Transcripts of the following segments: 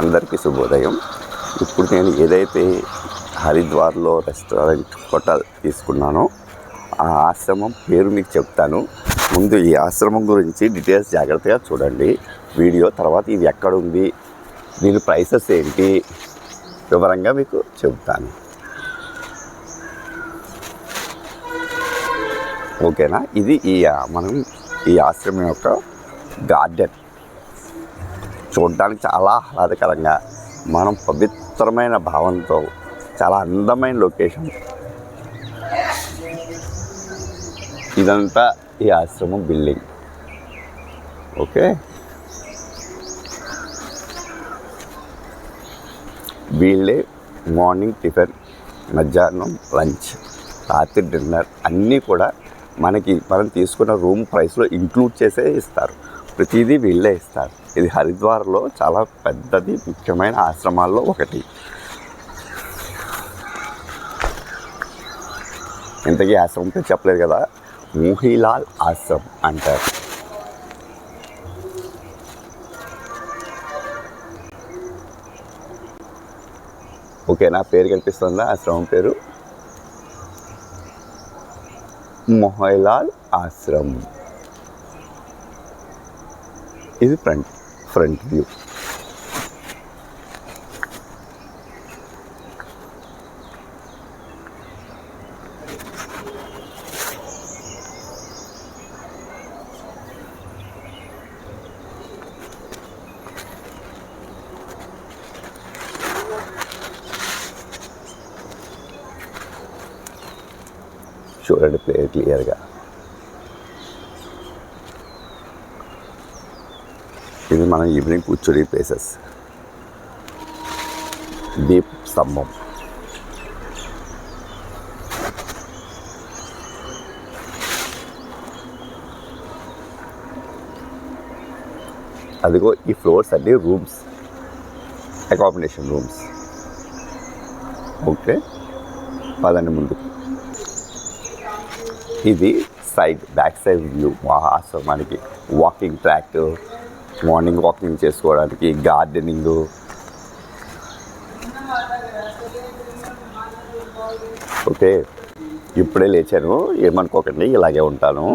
అందరికీ శుభోదయం. ఇప్పుడు నేను ఏదైతే హరిద్వార్లో రెస్టారెంట్ హోటల్ తీసుకున్నానో ఆ ఆశ్రమం పేరు మీకు చెప్తాను. ముందు ఈ ఆశ్రమం గురించి డీటెయిల్స్ జాగ్రత్తగా చూడండి వీడియో. తర్వాత ఇది ఎక్కడుంది, దీని ప్రైసెస్ ఏంటి వివరంగా మీకు చెప్తాను. ఓకేనా? ఇది మనం ఈ ఆశ్రమం యొక్క గార్డెన్. చూడడానికి చాలా ఆహ్లాదకరంగా, మనం పవిత్రమైన భావంతో చాలా అందమైన లొకేషన్. ఇదంతా ఈ ఆశ్రమం బిల్డింగ్. ఓకే, వీళ్ళే మార్నింగ్ టిఫిన్, మధ్యాహ్నం లంచ్, రాత్రి డిన్నర్ అన్నీ కూడా మనం తీసుకున్న రూమ్ ప్రైస్లో ఇంక్లూడ్ చేసే ఇస్తారు. ప్రతిదీ వీళ్ళే ఇస్తారు. ఇది హరిద్వార్లో చాలా పెద్దది, ముఖ్యమైన ఆశ్రమాల్లో ఒకటి. ఇంతకీ ఆశ్రమం పేరు చెప్పలేదు కదా, మోహీలాల్ ఆశ్రమం అంటారు. ఓకేనా? పేరు కనిపిస్తుందా? ఆశ్రమం పేరు మోహీలాల్ ఆశ్రమం. ఇది ఫ్రంట్ వ్యూ. చూడండి ప్లేయర్ క్లియర్గా. ఇది మనం ఈవినింగ్ కూర్చొని ప్లేసెస్. దీప్ స్తంభం, అదిగో ఈ ఫ్లోర్స్ అన్ని రూమ్స్, అకామిడేషన్ రూమ్స్. ఓకే, పదండి ముందుకు. ఇది బ్యాక్ సైడ్ వ్యూ. మా ఆశ్రమానికి వాకింగ్ ట్రాక్, మార్నింగ్ వాకింగ్ చేసుకోవడానికి, గార్డెనింగ్. ఓకే, ఇప్పుడే లేచాను, ఏమనుకోకండి, ఇలాగే ఉంటాను.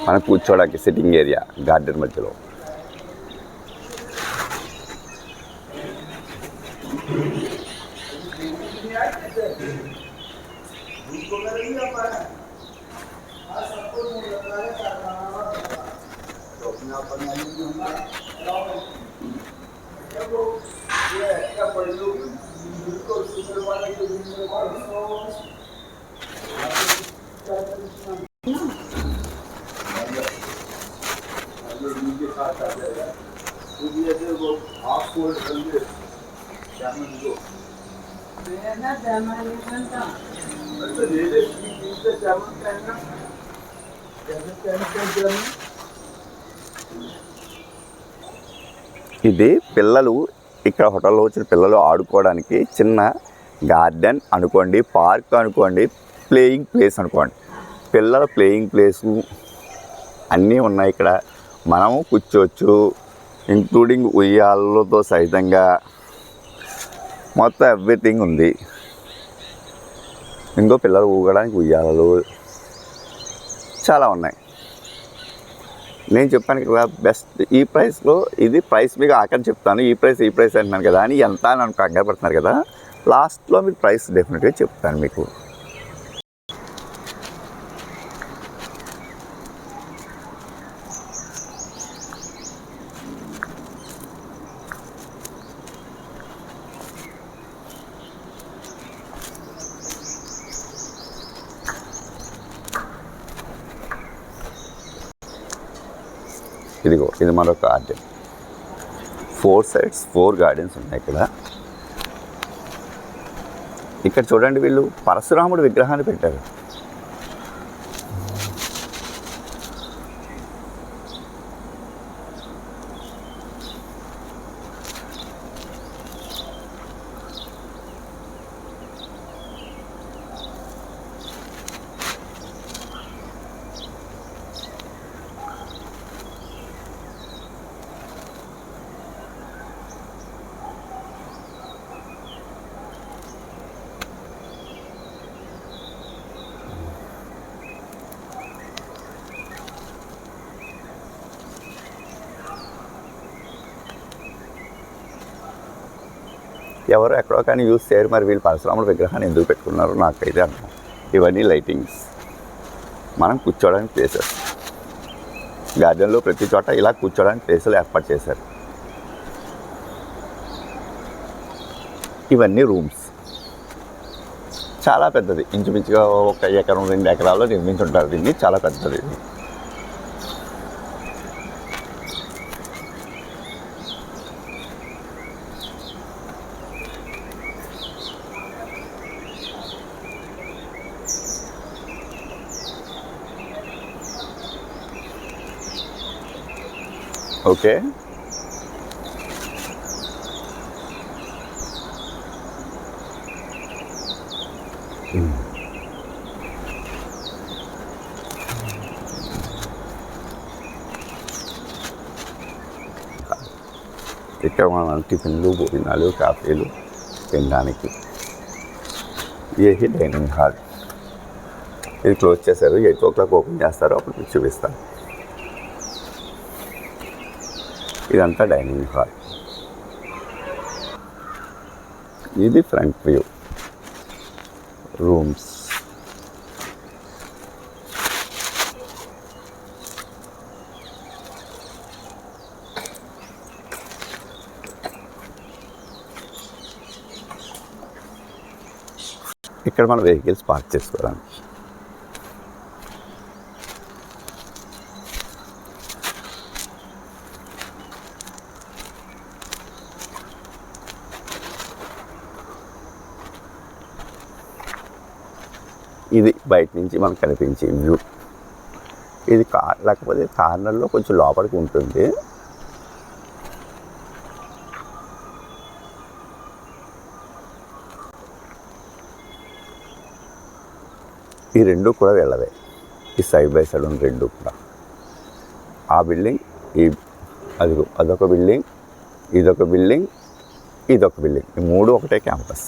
మనం కూర్చోడానికి సిట్టింగ్ ఏరియా గార్డెన్ మధ్యలో. ఇది పిల్లలు, ఇక్కడ హోటల్లో వచ్చిన పిల్లలు ఆడుకోవడానికి చిన్న గార్డెన్ అనుకోండి, పార్క్ అనుకోండి, ప్లేయింగ్ ప్లేస్ అనుకోండి. పిల్లల ప్లేయింగ్ ప్లేసు అన్నీ ఉన్నాయి ఇక్కడ. మనము కూర్చోవచ్చు, ఇంక్లూడింగ్ ఉయ్యాలతో సహితంగా మొత్తం ఎవ్రీథింగ్ ఉంది. ఇంకో పిల్లలు ఊగడానికి ఉయ్యాలలు చాలా ఉన్నాయి. నేను చెప్పాను కదా బెస్ట్ ఈ ప్రైస్లో. ఇది ప్రైస్ మీకు ఆఖరి చెప్తాను. ఈ ప్రైస్ అంటున్నాను కదా అని ఎంత అని కంగారు పడుతున్నారు కదా. లాస్ట్లో మీకు ప్రైస్ డెఫినెట్గా చెప్తాను మీకు. ఇదిగో ఇది మరొక గార్డెన్. 4 సైడ్స్ 4 గార్డెన్స్ ఉన్నాయి ఇక్కడ. ఇక్కడ చూడండి, వీళ్ళు పరశురాముడు విగ్రహాన్ని పెట్టారు. ఎవరు ఎక్కడో కానీ యూజ్ చేయరు. మరి వీళ్ళు పరశురాముడు విగ్రహాన్ని ఎందుకు పెట్టుకున్నారో నాకైతే అర్థం. ఇవన్నీ లైటింగ్స్, మనం కూర్చోడానికి ప్లేసెస్. గార్డెన్లో ప్రతి చోట ఇలా కూర్చోడానికి ప్లేసులు ఏర్పాటు చేశారు. ఇవన్నీ రూమ్స్. చాలా పెద్దది, ఇంచుమించుగా 1 ఎకరం 2 ఎకరాల్లో నిర్మించుంటారు దీన్ని. చాలా పెద్దది. ఓకే, ఇక్కడ మనం టిఫిన్లు, భోజనాలు, కాఫీలు తినడానికి. ఇది డైనింగ్ హాల్. ఇది క్లోజ్ చేశారు. 8 o'clock ఓపెన్ చేస్తారు, అప్పుడు మీకు చూపిస్తాను. ఇదంతా డైనింగ్ హాల్. ఇది ఫ్రంట్ వ్యూ. రూమ్స్. ఇక్కడ మన వెహికల్స్ పార్క్ చేసుకోవడానికి. ఇది బయట నుంచి మనకు కనిపించే వ్యూ. ఇది లేకపోతే కార్నర్లో కొంచెం లోపలికి ఉంటుంది. ఈ రెండు కూడా వెళ్ళవే. ఈ సైడ్ బై సైడ్ ఉన్న రెండు కూడా. ఆ బిల్డింగ్, అదొక బిల్డింగ్, ఇదొక బిల్డింగ్, ఇదొక బిల్డింగ్. ఈ 3 ఒకటే క్యాంపస్.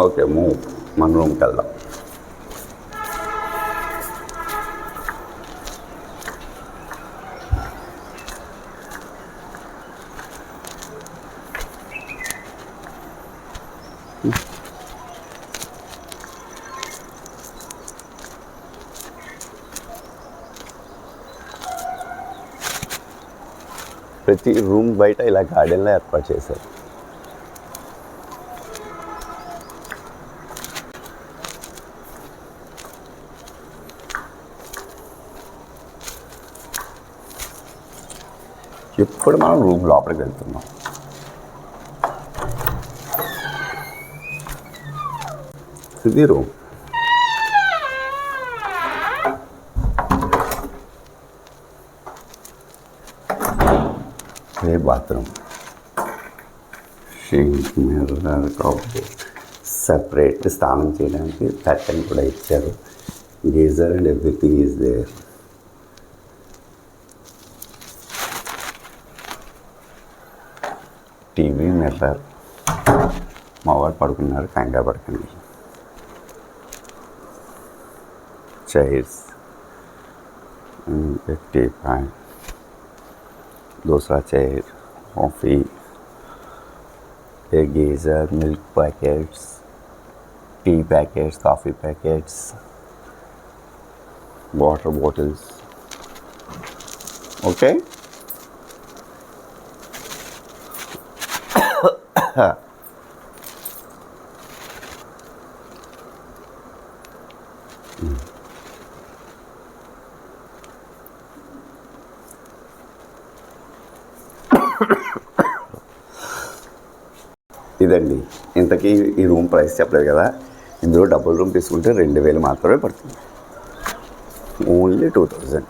ఓకే, మన రూమ్కి వెళ్దాం. ప్రతి రూమ్ బయట ఇలా గార్డెన్లో ఏర్పాటు చేశారు. ఇప్పుడు మనం రూమ్ లోపలికి వెళ్తున్నాం. ఇది రూమ్. ఇది bathroom. Sink, mirror, cupboard. Separate స్నానం చేయడానికి కర్టెన్ కూడా ఇచ్చారు. Geyser and everything is there. TV, mirror. మా వాడు పడుకున్నారు, కంగారు పడకండి. చైర్స్, టీ పాయింట్, दूसरा chair, coffee, a geyser, milk packets, tea packets, coffee packets, water bottles. Okay? ఇదండి, ఇంతకీ ఈ రూమ్ ప్రైస్ చెప్పలేదు కదా. ఇందులో డబుల్ రూమ్ తీసుకుంటే 2000 మాత్రమే పడుతుంది, ఓన్లీ 2000.